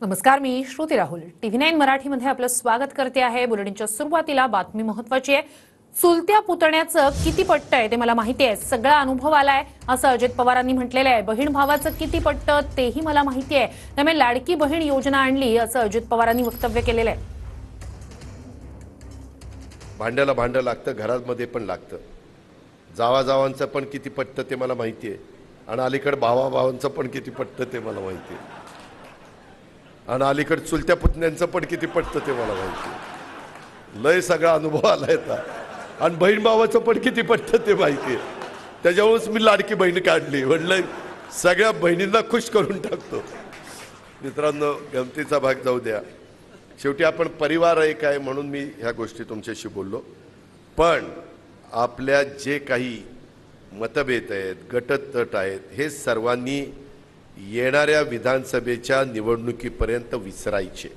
नमस्कार, मी श्रुती राहुल. TV9 मराठीमध्ये आपलं स्वागत करते आहे. बुलेटिनच्या सुरुवातीला बातमी महत्त्वाची आहे. चुलत्या पुतण्याचं किती पटतंय ते मला माहिती आहे. सगळा अनुभव आलाय असं अजित पवारांनी म्हटलेलं आहे. बहीण भावाचं किती पटतं तेही मला माहिती आहे. त्यामुळे लाडकी बहीण योजना आणली असं अजित पवारांनी वक्तव्य केलेलं आहे. भांड्याला भांडं लागतं, घरामध्ये पण लागतं. जावाजावांचं पण किती पटतं ते मला माहिती आहे, आणि अलीकडे भावाभावांचं पण किती पटतं ते मला माहिती आहे, आणि अलीकडे चुलत्या पुतण्यांचं पण किती पटतं ते मला माहिती आहे. लय सगळा अनुभव आलाय आता. आणि बहीण भावाचं पण किती पटतं ते माहिती आहे. त्याच्यावरूनच मी लाडकी बहीण काढली. म्हटलं सगळ्या बहिणींना खुश करून टाकतो. मित्रांनो, गमतीचा भाग जाऊ द्या. शेवटी आपण परिवार एक आहे म्हणून मी ह्या गोष्टी तुमच्याशी बोललो. पण आपल्या जे काही मतभेद आहेत, गटतट आहेत, हे सर्वांनी येणाऱ्या विधानसभेच्या निवडणुकीपर्यंत विसरायचे.